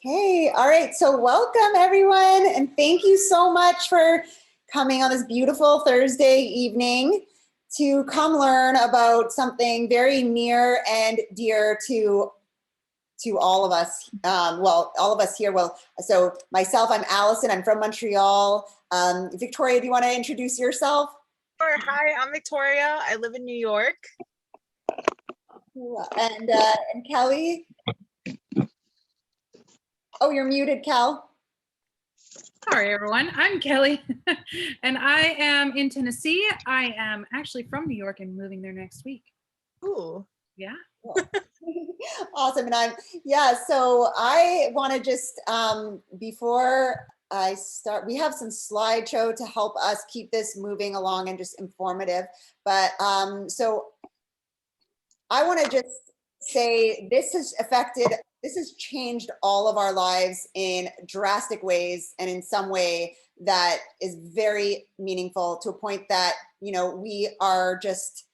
Okay, all right, so welcome everyone, and thank you so much for coming on this beautiful Thursday evening to come learn about something very near and dear to all of us. Well, all of us here. Well, so myself, I'm Allison, I'm from Montreal. Victoria, do you want to introduce yourself? Sure. Hi, I'm Victoria. I live in New York. And Kelly? Oh, you're muted, Cal. Sorry, everyone. I'm Kelly, and I am in Tennessee. I am actually from New York and moving there next week. Ooh. Yeah. Awesome. And so I want to just, before I start, we have some slideshow to help us keep this moving along and just informative. But so I want to just say this has changed all of our lives in drastic ways and in some way that is very meaningful, to a point that, you know, we are just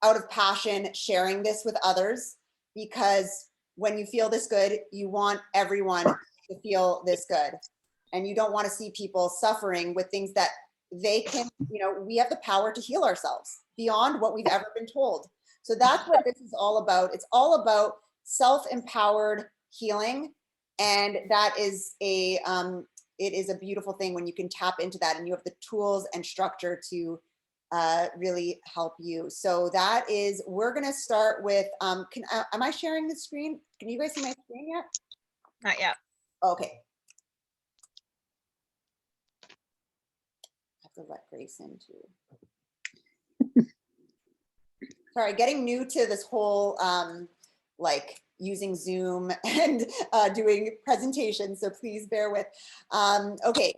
out of passion sharing this with others, because when you feel this good, you want everyone to feel this good. And you don't want to see people suffering with things that they can, you know, we have the power to heal ourselves beyond what we've ever been told. So that's what this is all about. It's all about self-empowered healing. And that is it is a beautiful thing when you can tap into that and you have the tools and structure to really help you. So that is, we're going to start with, am I sharing the screen? Can you guys see my screen yet? Not yet. Okay. I have to let Grace in too. Sorry, getting new to this whole, like using Zoom and doing presentations, so please bear with. Okay.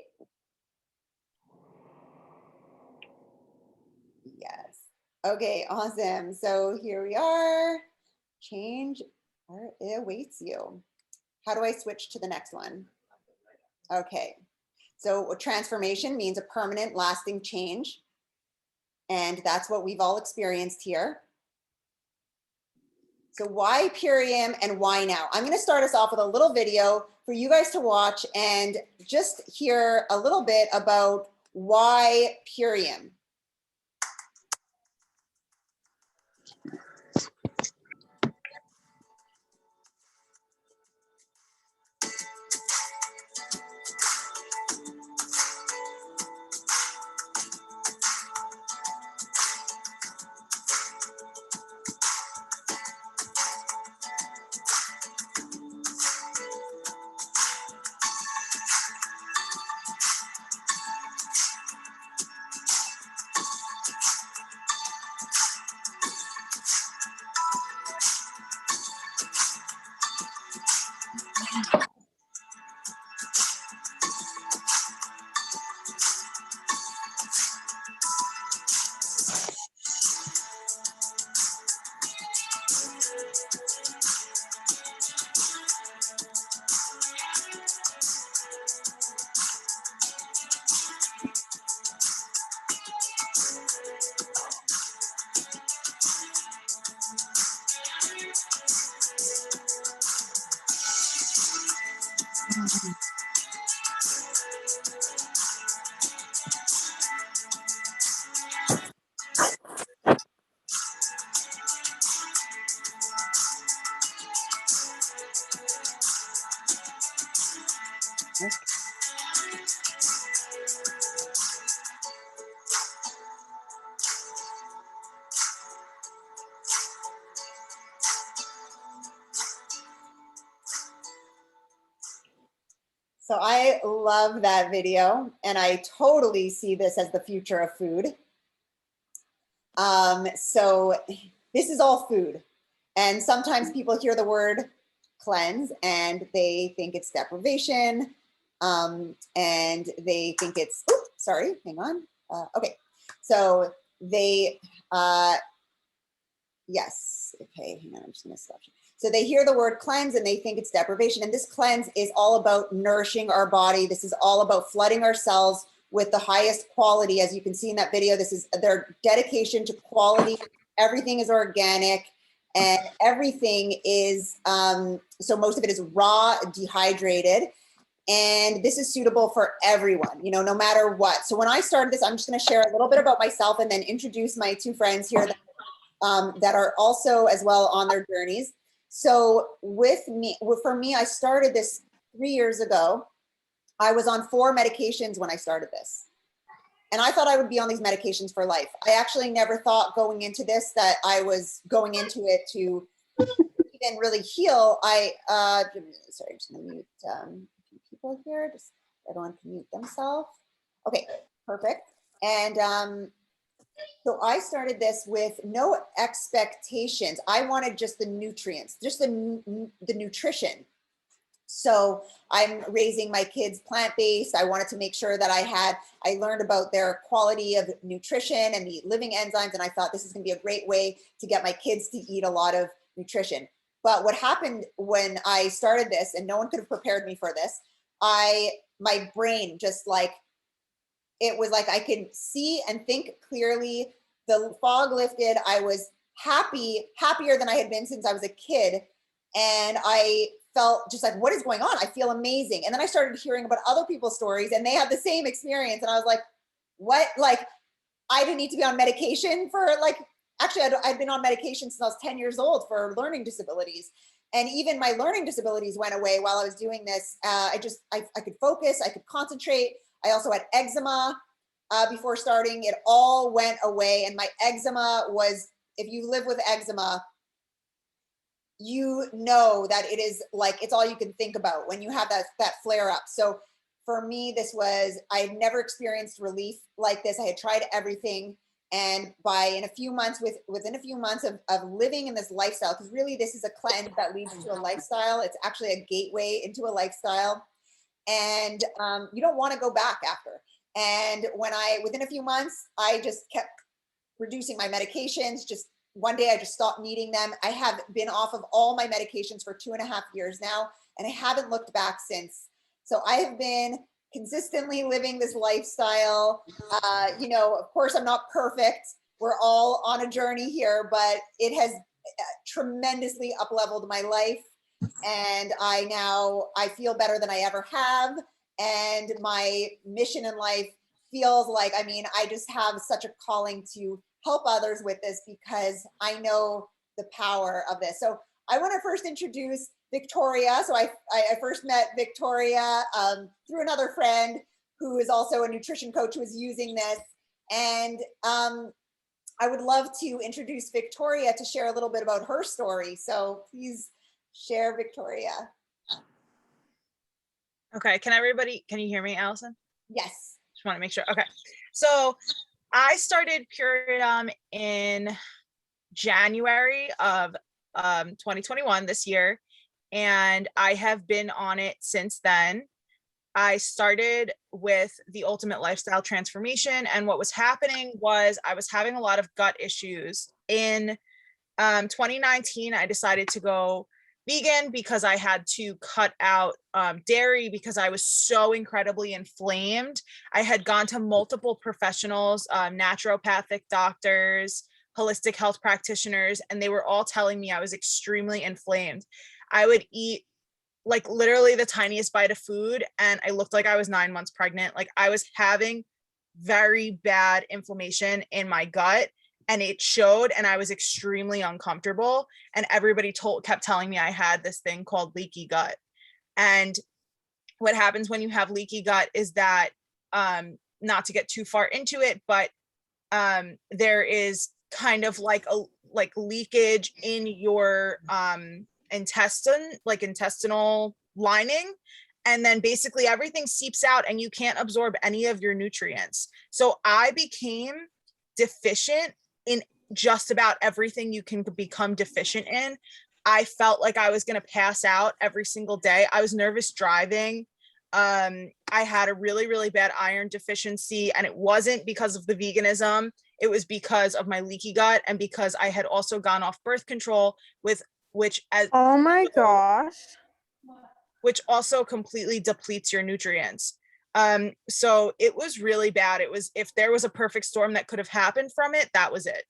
Yes. Okay, awesome. So here we are. Change awaits you. How do I switch to the next one? Okay. So transformation means a permanent, lasting change. And that's what we've all experienced here. So why Purium and why now? I'm going to start us off with a little video for you guys to watch and just hear a little bit about why Purium. So I love that video, and I totally see this as the future of food. So this is all food. And sometimes people hear the word cleanse and they think it's deprivation, and they think it's, oops, sorry, hang on. Okay, so they, yes, okay, hang on, I'm just gonna stop. So they hear the word cleanse and they think it's deprivation. And this cleanse is all about nourishing our body. This is all about flooding our cells with the highest quality. As you can see in that video, this is their dedication to quality. Everything is organic. and everything is, so most of it is raw, dehydrated. And this is suitable for everyone, you know, no matter what. So when I started this, I'm just going to share a little bit about myself and then introduce my two friends here that are also as well on their journeys. So for me, I started this 3 years ago. I was on 4 medications when I started this. And I thought I would be on these medications for life. I actually never thought going into this that I was going into it to even really heal. Sorry, I'm just gonna mute people here. Just everyone can mute themselves. Okay, perfect. And so I started this with no expectations. I wanted just the nutrients, just the nutrition. So I'm raising my kids plant-based. I wanted to make sure that I learned about their quality of nutrition and the living enzymes. And I thought this is going to be a great way to get my kids to eat a lot of nutrition. But what happened when I started this, and no one could have prepared me for this, my brain just like, it was like I could see and think clearly. The fog lifted. I was happier than I had been since I was a kid. And I felt just like, what is going on? I feel amazing. And then I started hearing about other people's stories and they had the same experience. And I was like, what? Like, I didn't need to be on medication for like, actually, I'd been on medication since I was 10 years old for learning disabilities. And even my learning disabilities went away while I was doing this. I could focus, I could concentrate. I also had eczema before starting. It all went away. And my eczema was, if you live with eczema, you know that it is like, it's all you can think about when you have that flare up. So for me, I had never experienced relief like this. I had tried everything. And within a few months of living in this lifestyle, because really this is a cleanse that leads to a lifestyle. It's actually a gateway into a lifestyle. And you don't want to go back after. And within a few months, I just kept reducing my medications. Just one day I just stopped needing them. I have been off of all my medications for 2.5 years now, and I haven't looked back since. So I have been consistently living this lifestyle. You know, of course, I'm not perfect. We're all on a journey here, but it has tremendously up-leveled my life. And I feel better than I ever have. And my mission in life feels like, I mean, I just have such a calling to help others with this because I know the power of this. So I want to first introduce Victoria. So I first met Victoria through another friend who is also a nutrition coach who is using this. And I would love to introduce Victoria to share a little bit about her story. So please share, Victoria. Okay, can you hear me, Allison? Yes. Just want to make sure. Okay, so I started Purium in January of 2021 this year, and I have been on it since then. I started with the Ultimate Lifestyle Transformation, and what was happening was I was having a lot of gut issues. In 2019, I decided to go vegan because I had to cut out dairy because I was so incredibly inflamed. I had gone to multiple professionals, naturopathic doctors, holistic health practitioners, and they were all telling me I was extremely inflamed. I would eat like literally the tiniest bite of food and I looked like I was 9 months pregnant. Like I was having very bad inflammation in my gut. And it showed, and I was extremely uncomfortable. And everybody kept telling me I had this thing called leaky gut. And what happens when you have leaky gut is that, not to get too far into it, but there is kind of like leakage in your intestinal lining. And then basically everything seeps out and you can't absorb any of your nutrients. So I became deficient in just about everything you can become deficient in. I felt like I was going to pass out every single day. I was nervous driving. I had a really, really bad iron deficiency, and it wasn't because of the veganism. It was because of my leaky gut and because I had also gone off birth control which oh my gosh, which also completely depletes your nutrients. So it was really bad. It was, if there was a perfect storm that could have happened from it, that was it.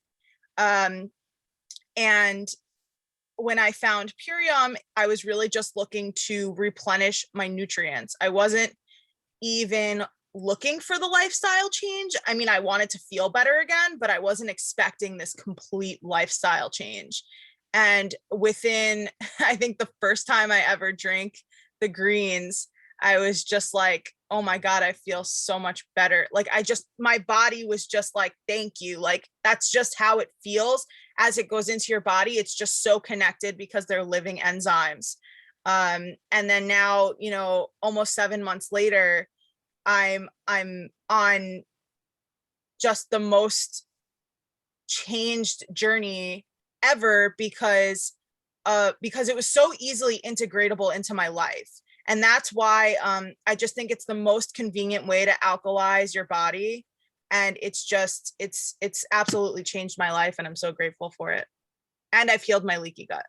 And when I found Purium, I was really just looking to replenish my nutrients. I wasn't even looking for the lifestyle change. I mean, I wanted to feel better again, but I wasn't expecting this complete lifestyle change. And within, I think the first time I ever drank the greens, I was just like, oh my God, I feel so much better. Like my body was just like, thank you. Like, that's just how it feels as it goes into your body. It's just so connected because they're living enzymes. And then now, almost 7 months later, I'm on just the most changed journey ever because it was so easily integratable into my life. And that's why I just think it's the most convenient way to alkalize your body. And it's absolutely changed my life, and I'm so grateful for it. And I've healed my leaky gut.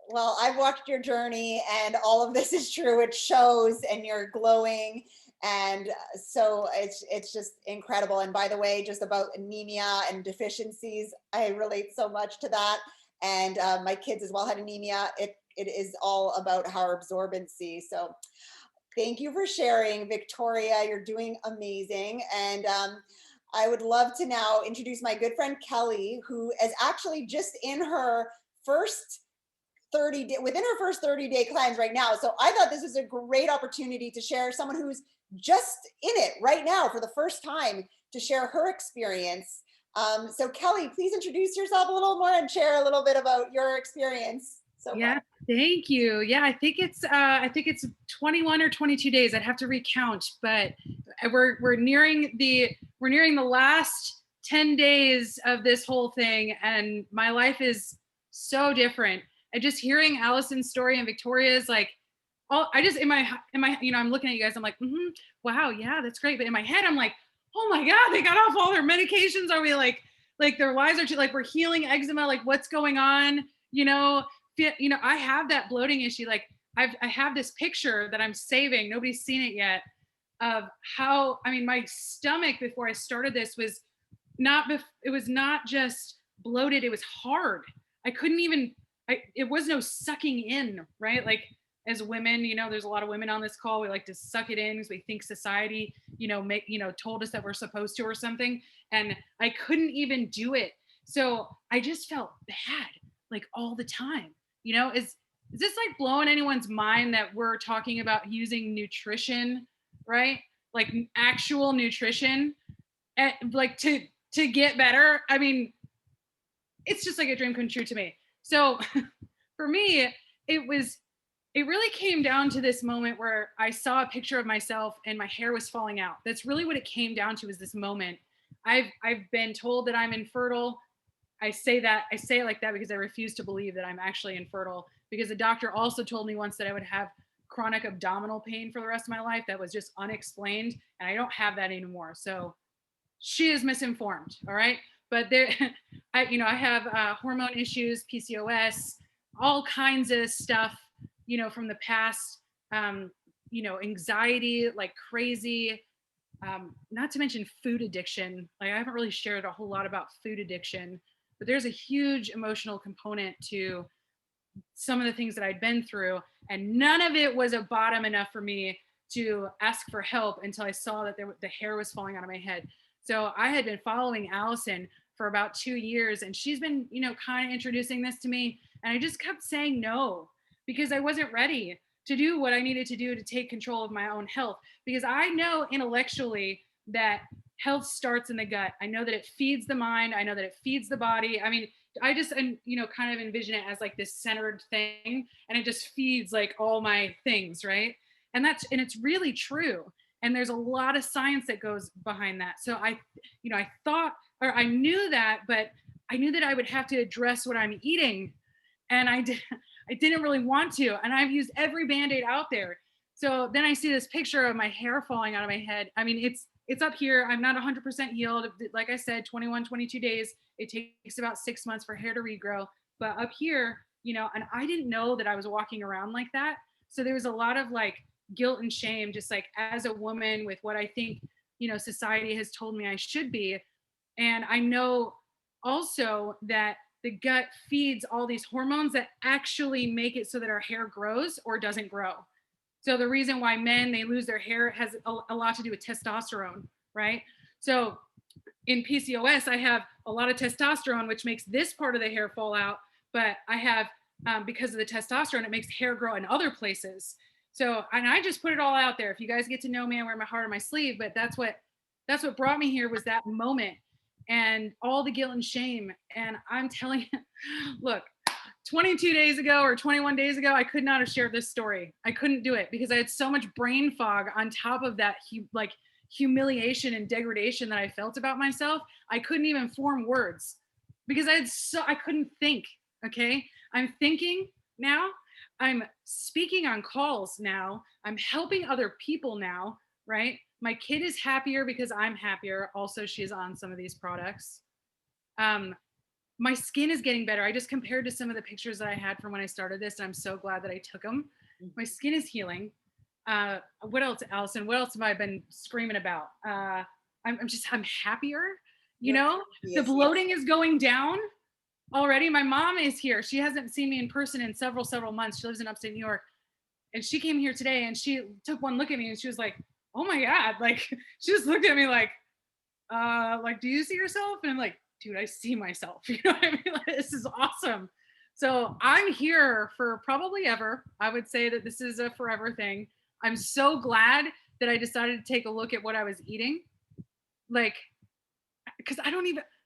Well, I've watched your journey and all of this is true. It shows, and you're glowing. And so it's just incredible. And by the way, just about anemia and deficiencies, I relate so much to that. And my kids as well had anemia. It is all about our absorbency. So thank you for sharing, Victoria. You're doing amazing. And I would love to now introduce my good friend Kelly, who is actually just in her first 30-day cleanse right now. So I thought this was a great opportunity to share someone who's just in it right now for the first time to share her experience. So Kelly, please introduce yourself a little more and share a little bit about your experience. So yeah, thank you. Yeah, I think it's 21 or 22 days. I'd have to recount, but we're nearing the last 10 days of this whole thing, and my life is so different. And just hearing Allison's story and Victoria's, like, in my I'm looking at you guys, I'm like, wow, yeah, that's great. But in my head, I'm like, oh my God, they got off all their medications. Are we like their lives are like, we're healing eczema? Like, what's going on? I have that bloating issue. Like, I have this picture that I'm saving. Nobody's seen it yet, of how, my stomach before I started this was not just bloated. It was hard. I couldn't even, it was no sucking in, right? Like, as women, there's a lot of women on this call. We like to suck it in because we think society, told us that we're supposed to or something. And I couldn't even do it. So I just felt bad, like, all the time. Is this like blowing anyone's mind that we're talking about using nutrition, right? Like actual nutrition, like to get better? It's just like a dream come true to me. So for me, it really came down to this moment where I saw a picture of myself and my hair was falling out. That's really what it came down to, is this moment. I've been told that I'm infertile. I say it like that because I refuse to believe that I'm actually infertile, because the doctor also told me once that I would have chronic abdominal pain for the rest of my life that was just unexplained, and I don't have that anymore. So she is misinformed, all right? But I have hormone issues, PCOS, all kinds of stuff, from the past, anxiety like crazy, not to mention food addiction. Like, I haven't really shared a whole lot about food addiction, but there's a huge emotional component to some of the things that I'd been through, and none of it was a bottom enough for me to ask for help until I saw that the hair was falling out of my head. So I had been following Allison for about 2 years, and she's been, kind of introducing this to me, and I just kept saying no, because I wasn't ready to do what I needed to do to take control of my own health. Because I know intellectually that health starts in the gut. I know that it feeds the mind. I know that it feeds the body. I just, kind of envision it as like this centered thing, and it just feeds like all my things, right? And it's really true. And there's a lot of science that goes behind that. So I knew that, but I knew that I would have to address what I'm eating. And I didn't really want to. And I've used every Band-Aid out there. So then I see this picture of my hair falling out of my head. It's up here. I'm not 100% healed. Like I said, 21, 22 days. It takes about 6 months for hair to regrow. But up here, and I didn't know that I was walking around like that. So there was a lot of like guilt and shame, just like as a woman, with what I think, society has told me I should be. And I know also that the gut feeds all these hormones that actually make it so that our hair grows or doesn't grow. So the reason why men, they lose their hair has a lot to do with testosterone, right? So in PCOS, I have a lot of testosterone, which makes this part of the hair fall out, but I have, because of the testosterone, it makes hair grow in other places. So, and I just put it all out there. If you guys get to know me, I wear my heart on my sleeve, but that's what brought me here, was that moment and all the guilt and shame. And I'm telling you, look, 22 days ago or 21 days ago, I could not have shared this story. I couldn't do it because I had so much brain fog on top of that, like humiliation and degradation that I felt about myself. I couldn't even form words because I couldn't think. Okay. I'm thinking now. I'm speaking on calls now. I'm helping other people now, right? My kid is happier because I'm happier. Also, she's on some of these products. My skin is getting better. I just compared to some of the pictures that I had from when I started this, and I'm so glad that I took them. My skin is healing. What else, Allison? What else have I been screaming about? I'm happier. You know, the bloating is going down already. My mom is here. She hasn't seen me in person in several months. She lives in upstate New York, and she came here today, and she took one look at me, and she was like, "Oh my God!" Like she just looked at me like, "Do you see yourself?" And I'm like, dude, I see myself. You know what I mean? Like, this is awesome. So I'm here for probably ever. I would say that this is a forever thing. I'm so glad that I decided to take a look at what I was eating. Like, because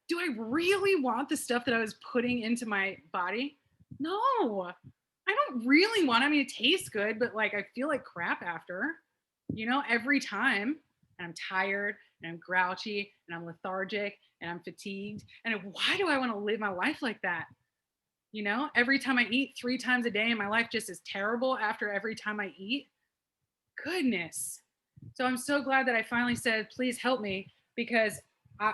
do I really want the stuff that I was putting into my body? No, I don't really want it. I mean, it tastes good, but like, I feel like crap after, you know, every time. And I'm tired and I'm grouchy and I'm lethargic and I'm fatigued. And why do I want to live my life like that? You know, every time I eat 3 times a day and my life just is terrible after every time I eat. Goodness. So I'm so glad that I finally said, please help me, because I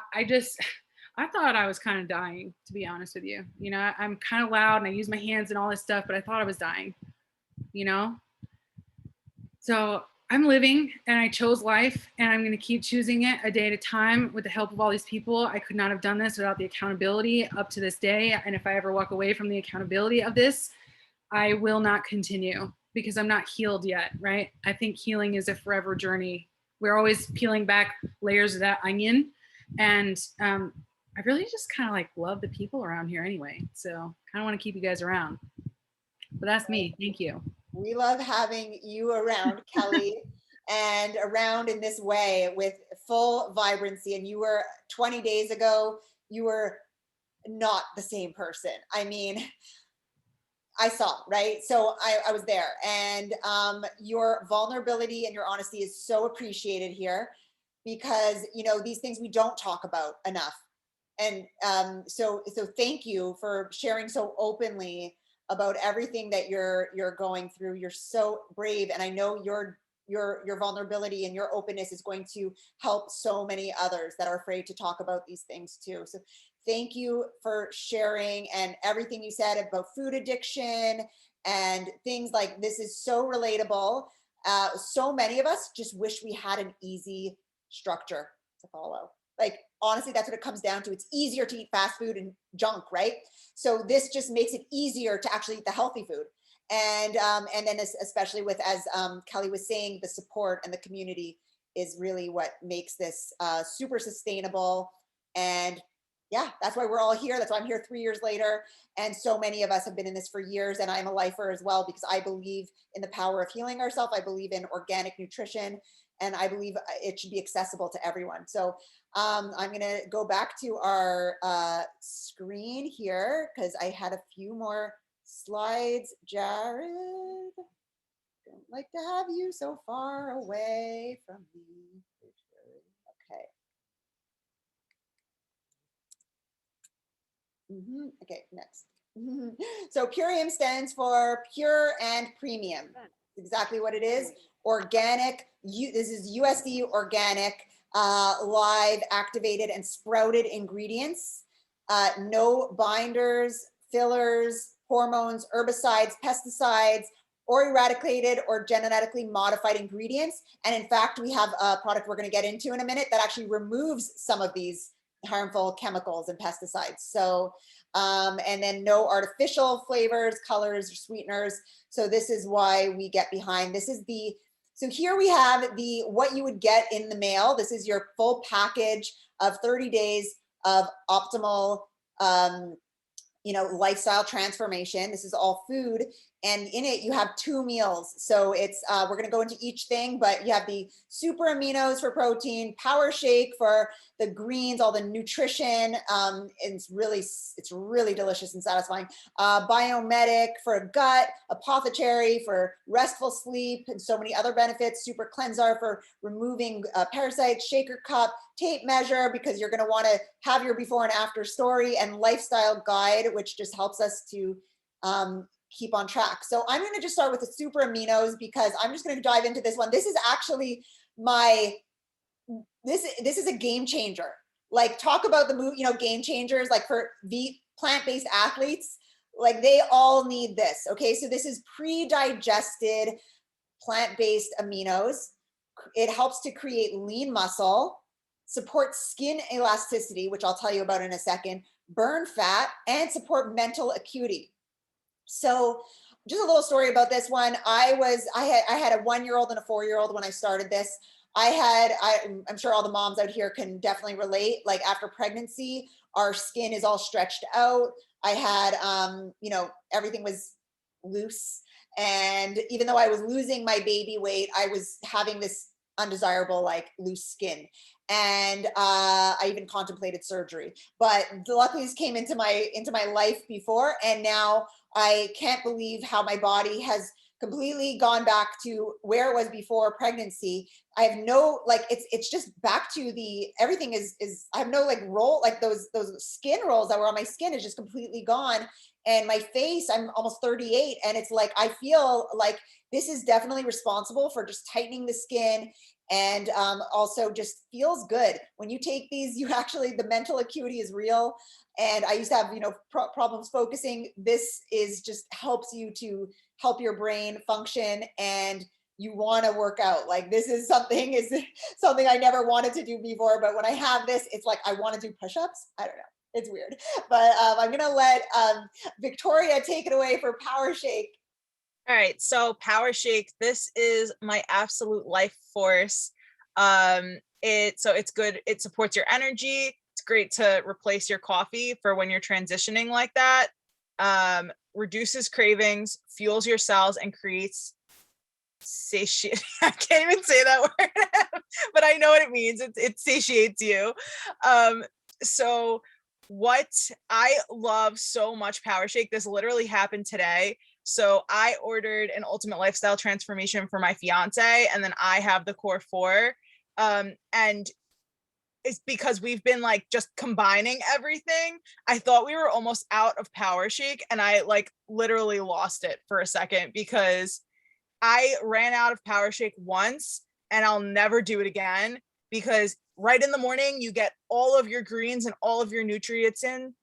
thought I was kind of dying, to be honest with you. You know, I'm kind of loud and I use my hands and all this stuff, but I thought I was dying, you know? So I'm living and I chose life, and I'm going to keep choosing it a day at a time with the help of all these people. I could not have done this without the accountability up to this day. And if I ever walk away from the accountability of this, I will not continue because I'm not healed yet, right? I think healing is a forever journey. We're always peeling back layers of that onion. And I really just kind of like love the people around here anyway. So kind of want to keep you guys around. But that's me. Thank you. We love having you around, Kelly, and around in this way with full vibrancy. And you were 20 days ago, you were not the same person. I mean, I saw, right? So I was there, and your vulnerability and your honesty is so appreciated here, because, you know, these things we don't talk about enough. And so thank you for sharing so openly about everything that you're going through. You're so brave, and I know your vulnerability and your openness is going to help so many others that are afraid to talk about these things too. So thank you for sharing, and everything you said about food addiction and things like this is so relatable. So many of us just wish we had an easy structure to follow. Like, honestly, that's what it comes down to. It's easier to eat fast food and junk, right? So this just makes it easier to actually eat the healthy food. And then especially with, as Kelly was saying, the support and the community is really what makes this super sustainable. And yeah, that's why we're all here. That's why I'm here 3 years later. And so many of us have been in this for years. And I'm a lifer as well, because I believe in the power of healing ourselves. I believe in organic nutrition, and I believe it should be accessible to everyone. So I'm going to go back to our screen here, because I had a few more slides. Jared, don't like to have you so far away from me. Okay. Okay, next. So Purium stands for pure and premium. Exactly what it is. Organic. This is USD organic, live, activated, and sprouted ingredients. No binders, fillers, hormones, herbicides, pesticides, or eradicated or genetically modified ingredients. And in fact, we have a product we're going to get into in a minute that actually removes some of these harmful chemicals and pesticides. So And then no artificial flavors, colors, or sweeteners. So this is why we get behind. So here we have what you would get in the mail. This is your full package of 30 days of optimal, lifestyle transformation. This is all food, and in it you have 2 meals. So it's we're going to go into each thing, but you have the super aminos for protein, power shake for the greens, all the nutrition. It's really delicious and satisfying. Biomedic for gut, apothecary for restful sleep, and so many other benefits. Super cleanser for removing parasites, shaker cup, tape measure, because you're going to want to have your before and after story, and lifestyle guide, which just helps us to keep on track. So I'm going to just start with the super aminos, because I'm just going to dive into this one. This is actually this is a game changer. Like, talk about game changers, like for the plant-based athletes, like they all need this. Okay. So this is pre-digested plant-based aminos. It helps to create lean muscle, support skin elasticity, which I'll tell you about in a second, burn fat, and support mental acuity. So just a little story about this one. I had a 1-year-old and a 4-year-old when I started this. I'm sure all the moms out here can definitely relate. Like, after pregnancy, our skin is all stretched out. I had, everything was loose. And even though I was losing my baby weight, I was having this undesirable, like, loose skin. And I even contemplated surgery, but luckily this came into my life before, and now I can't believe how my body has completely gone back to where it was before pregnancy. I have no, like, it's just back to everything is I have no like roll, like those skin rolls that were on my skin is just completely gone. And my face, I'm almost 38, and it's like I feel like this is definitely responsible for just tightening the skin, and also just feels good. When you take these, the mental acuity is real. And I used to have, problems focusing. This just helps you to help your brain function, and you want to work out. Like, this is something I never wanted to do before, but when I have this, it's like I want to do push-ups. I don't know. It's weird, but I'm going to let Victoria take it away for Power Shake. All right, so Power Shake, this is my absolute life force. It's good. It supports your energy. It's great to replace your coffee for when you're transitioning like that. Reduces cravings, fuels your cells, and creates satiate. I can't even say that word, but I know what it means. It satiates you. So what I love so much Power Shake, this literally happened today. So I ordered an ultimate lifestyle transformation for my fiance, and then I have the core 4. And it's because we've been like just combining everything. I thought we were almost out of Power Shake, and I like literally lost it for a second because I ran out of Power Shake once, and I'll never do it again, because right in the morning you get all of your greens and all of your nutrients in.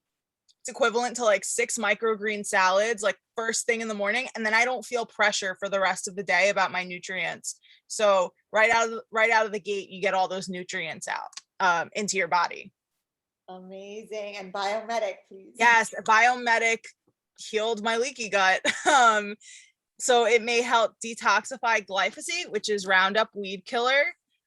It's equivalent to like 6 microgreen salads, like first thing in the morning, and then I don't feel pressure for the rest of the day about my nutrients. So right out of the gate, you get all those nutrients out into your body. Amazing. And Biomedic, please. Yes, Biomedic healed my leaky gut. So it may help detoxify glyphosate, which is Roundup weed killer.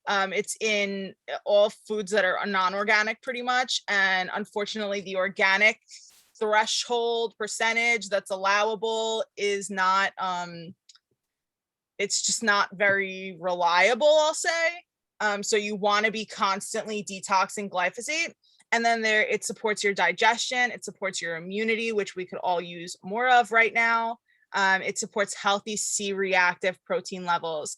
It's in all foods that are non-organic pretty much. And unfortunately, the organic threshold percentage that's allowable is not, it's just not very reliable, I'll say. So you want to be constantly detoxing glyphosate. And then it supports your digestion. It supports your immunity, which we could all use more of right now. It supports healthy C-reactive protein levels.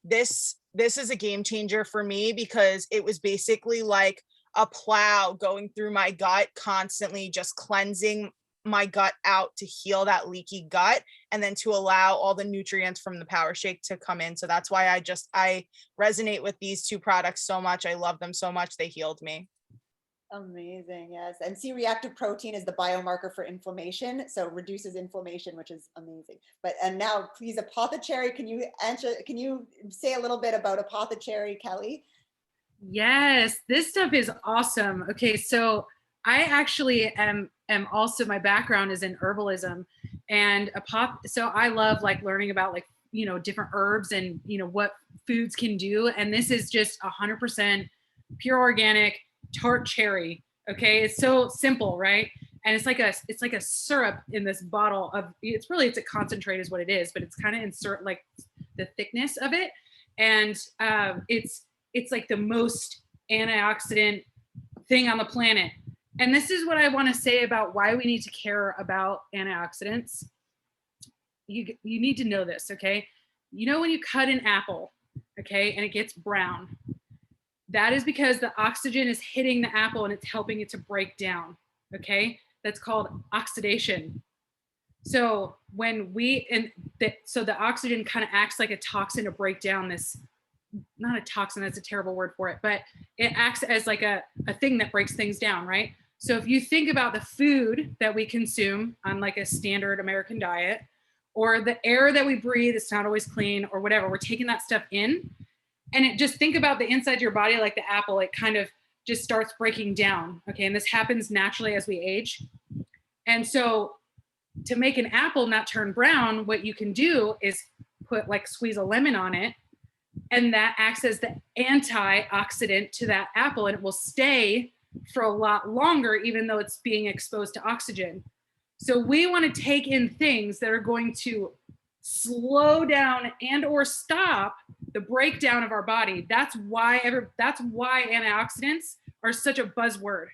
This is a game changer for me, because it was basically like a plow going through my gut, constantly just cleansing my gut out to heal that leaky gut, and then to allow all the nutrients from the Power Shake to come in. So that's why I resonate with these 2 products so much. I love them so much. They healed me. Amazing. Yes. And C-reactive protein is the biomarker for inflammation. So reduces inflammation, which is amazing. And now please, apothecary, can you say a little bit about apothecary, Kelly? Yes, this stuff is awesome. Okay, so I actually am am also, my background is in herbalism and so I love like learning about like, you know, different herbs and, you know, what foods can do. And this is just 100% pure organic tart cherry. Okay. It's so simple, right? And it's like a syrup in this bottle of, it's a concentrate is what it is, but it's kind of insert like the thickness of it. And it's like the most antioxidant thing on the planet. And this is what I want to say about why we need to care about antioxidants. You need to know this, okay? You know, when you cut an apple, okay, and it gets brown, that is because the oxygen is hitting the apple and it's helping it to break down, okay? That's called oxidation. So when so the oxygen kind of acts like a toxin to break down this, not a toxin, that's a terrible word for it, but it acts as like a thing that breaks things down, right? So if you think about the food that we consume on like a standard American diet, or the air that we breathe, it's not always clean or whatever, we're taking that stuff in, and it just think about the inside of your body, like the apple, it kind of just starts breaking down. Okay. And this happens naturally as we age. And so to make an apple not turn brown, what you can do is squeeze a lemon on it, and that acts as the antioxidant to that apple, and it will stay for a lot longer, even though it's being exposed to oxygen. So we want to take in things that are going to slow down and or stop the breakdown of our body. That's why antioxidants are such a buzzword.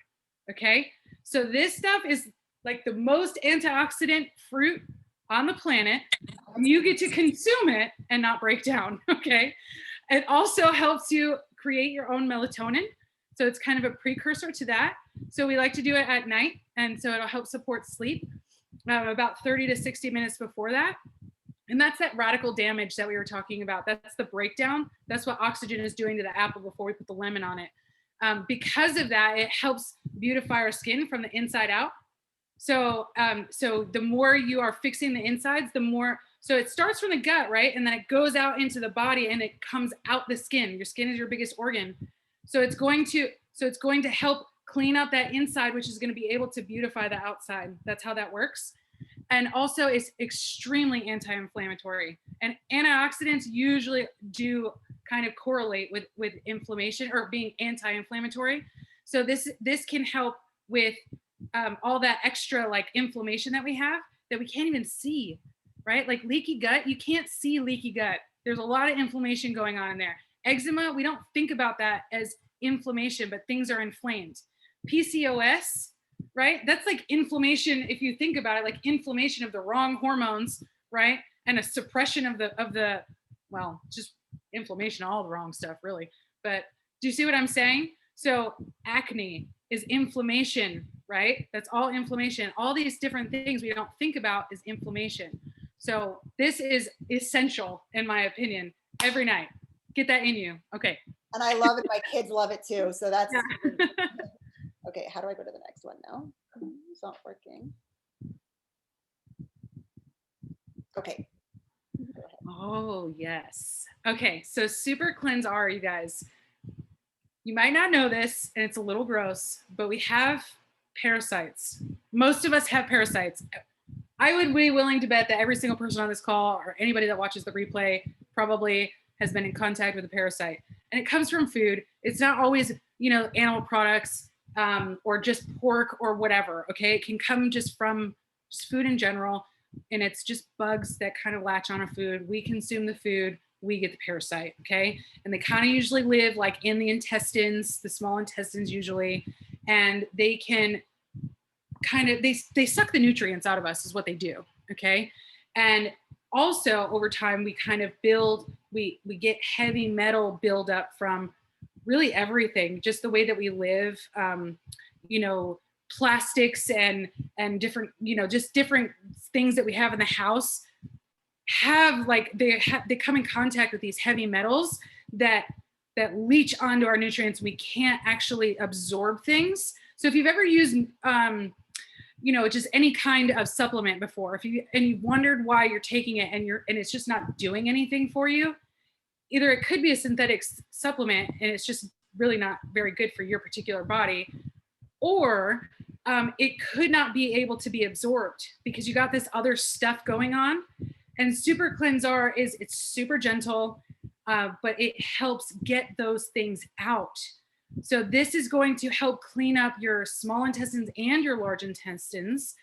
Okay. So this stuff is like the most antioxidant fruit on the planet. You get to consume it and not break down. Okay. It also helps you create your own melatonin. So it's kind of a precursor to that. So we like to do it at night. And so it'll help support sleep about 30 to 60 minutes before that. And that's that radical damage that we were talking about. That's the breakdown. That's what oxygen is doing to the apple before we put the lemon on it. Because of that, it helps beautify our skin from the inside out. So the more you are fixing the insides, the more, so it starts from the gut, right? And then it goes out into the body and it comes out the skin. Your skin is your biggest organ. So it's going to help clean up that inside, which is going to be able to beautify the outside. That's how that works. And also it's extremely anti-inflammatory, and antioxidants usually do kind of correlate with inflammation or being anti-inflammatory. So this can help with all that extra like inflammation that we have that we can't even see, right? Like leaky gut, you can't see leaky gut. There's a lot of inflammation going on in there. Eczema, we don't think about that as inflammation, but things are inflamed. PCOS, right? That's like inflammation. If you think about it, like inflammation of the wrong hormones, right? And a suppression of the, well, just inflammation, all the wrong stuff really. But do you see what I'm saying? So acne is inflammation, right? That's all inflammation. All these different things we don't think about is inflammation. So this is essential, in my opinion, every night. Get that in you. Okay. And I love it. My kids love it too. So that's, Yeah. okay. How do I go to the next one now? It's not working. Okay. Go ahead. Oh, yes. Okay. So super cleanse R, you guys. You might not know this, and it's a little gross, but we have parasites. Most of us have parasites. I would be willing to bet that every single person on this call or anybody that watches the replay probably has been in contact with a parasite. And it comes from food. It's not always, animal products or just pork or whatever, okay? It can come just from just food in general, and it's just bugs that kind of latch on a food. We consume the food, we get the parasite, okay? And they kind of usually live like in the intestines, the small intestines usually, and they can kind of, they suck the nutrients out of us is what they do, okay? And also over time, we kind of build, we get heavy metal buildup from really everything, just the way that we live, plastics and different, just different things that we have in the house have like, they come in contact with these heavy metals that leach onto our nutrients. We can't actually absorb things. So if you've ever used, just any kind of supplement before, and you wondered why you're taking it and it's just not doing anything for you, either it could be a synthetic supplement and it's just really not very good for your particular body, or it could not be able to be absorbed because you got this other stuff going on. And Super Cleansar it's super gentle, but it helps get those things out. So this is going to help clean up your small intestines and your large intestines.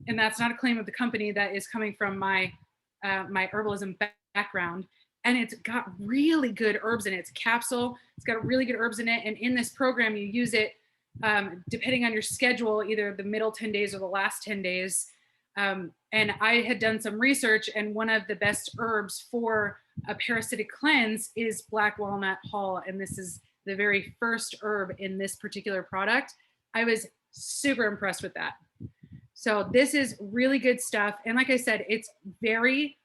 And that's not a claim of the company. That is coming from my herbalism background. And it's got really good herbs in it. It's a capsule. It's got really good herbs in it. And in this program, you use it depending on your schedule, either the middle 10 days or the last 10 days. And I had done some research, and one of the best herbs for a parasitic cleanse is black walnut hull. And this is the very first herb in this particular product. I was super impressed with that. So this is really good stuff. And like I said, it's very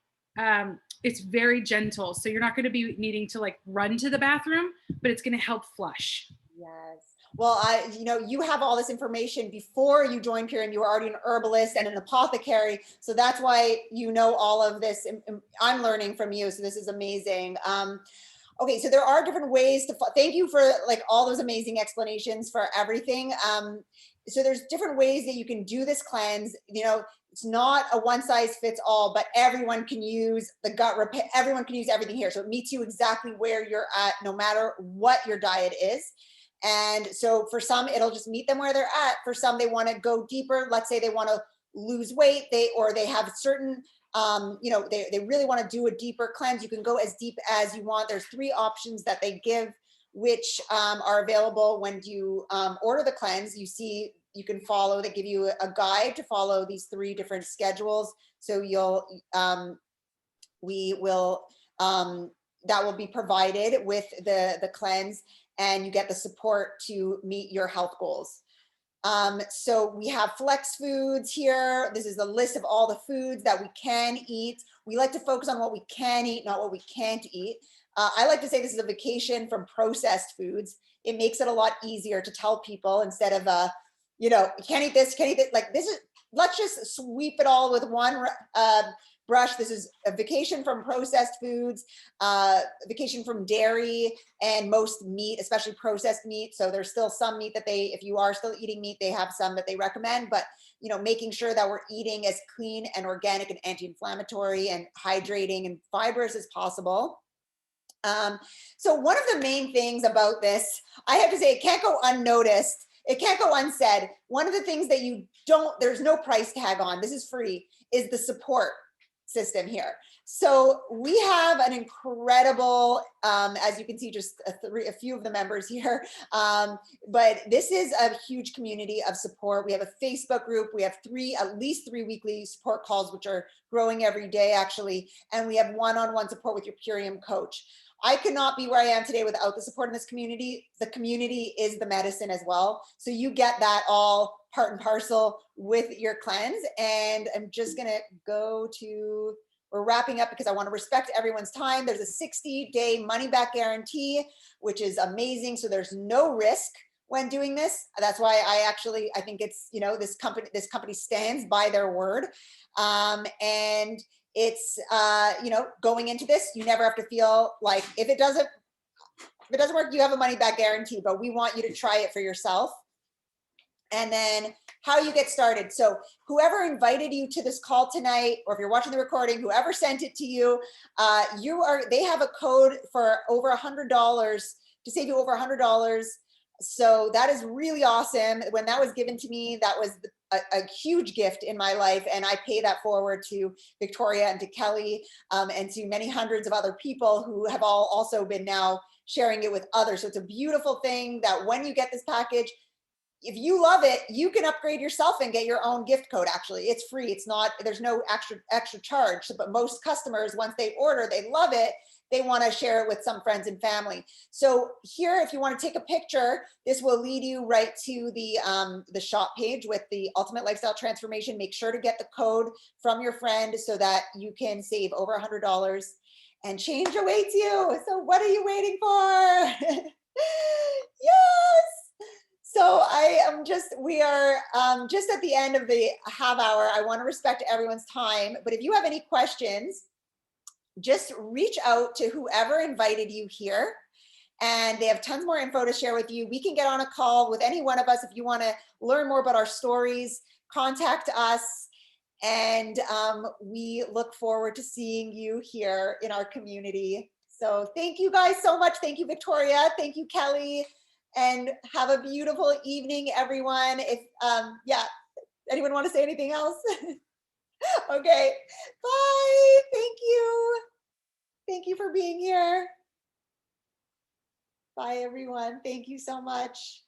gentle. So you're not going to be needing to like run to the bathroom, but it's going to help flush. Yes. Well, you have all this information before you joined Purium. You were already an herbalist and an apothecary. So that's why you know all of this. I'm learning from you. So this is amazing. Okay, so there are different ways to, thank you for like all those amazing explanations for everything. So there's different ways that you can do this cleanse. It's not a one size fits all, but everyone can use the gut repair. Everyone can use everything here. So it meets you exactly where you're at, no matter what your diet is. And so for some, it'll just meet them where they're at. For some, they want to go deeper. Let's say they want to lose weight, they have certain, they really want to do a deeper cleanse. You can go as deep as you want. There's 3 options that they give, which are available when you order the cleanse. You can follow, they give you a guide to follow these 3 different schedules. So that will be provided with the cleanse, and you get the support to meet your health goals. So we have flex foods here. This is the list of all the foods that we can eat. We like to focus on what we can eat, not what we can't eat. I like to say this is a vacation from processed foods. It makes it a lot easier to tell people, instead of, you can't eat this, like this is, let's just sweep it all with one brush. This is a vacation from processed foods, vacation from dairy and most meat, especially processed meat. So there's still some meat that if you are still eating meat, they have some that they recommend, but making sure that we're eating as clean and organic and anti-inflammatory and hydrating and fibrous as possible. So one of the main things about this, I have to say, it can't go unnoticed. It can't go unsaid. One of the things that there's no price tag on, this is free, is the support system here. So we have an incredible, as you can see, just a few of the members here, but this is a huge community of support. We have a Facebook group. We have at least 3 weekly support calls, which are growing every day, actually. And we have one-on-one support with your Purium coach. I could not be where I am today without the support in this community. The community is the medicine as well. So you get that all part and parcel with your cleanse. And I'm just gonna we're wrapping up because I want to respect everyone's time. There's a 60-day money-back guarantee, which is amazing. So there's no risk when doing this. That's why I think it's, this company stands by their word. And it's, going into this, you never have to feel like if it doesn't work, you have a money back guarantee, but we want you to try it for yourself. And then how you get started. So whoever invited you to this call tonight, or if you're watching the recording, whoever sent it to you, they have a code for over $100 to save you over $100. So that is really awesome. When that was given to me, that was a huge gift in my life. And I pay that forward to Victoria and to Kelly, and to many hundreds of other people who have all also been now sharing it with others. So it's a beautiful thing that when you get this package, if you love it, you can upgrade yourself and get your own gift code. Actually, it's free. There's no extra charge. But most customers, once they order, they love it. They want to share it with some friends and family. So here, if you want to take a picture, this will lead you right to the shop page with the Ultimate Lifestyle Transformation. Make sure to get the code from your friend so that you can save over $100 and change awaits you. So what are you waiting for? Yes. So we are just at the end of the half hour. I want to respect everyone's time, but if you have any questions, just reach out to whoever invited you here, and they have tons more info to share with you. We can get on a call with any one of us if you want to learn more about our stories. Contact us, and we look forward to seeing you here in our community. So thank you guys so much. Thank you, Victoria. Thank you, Kelly. And have a beautiful evening, everyone. If yeah, anyone want to say anything else? Okay, bye. Thank you. Thank you for being here. Bye, everyone. Thank you so much.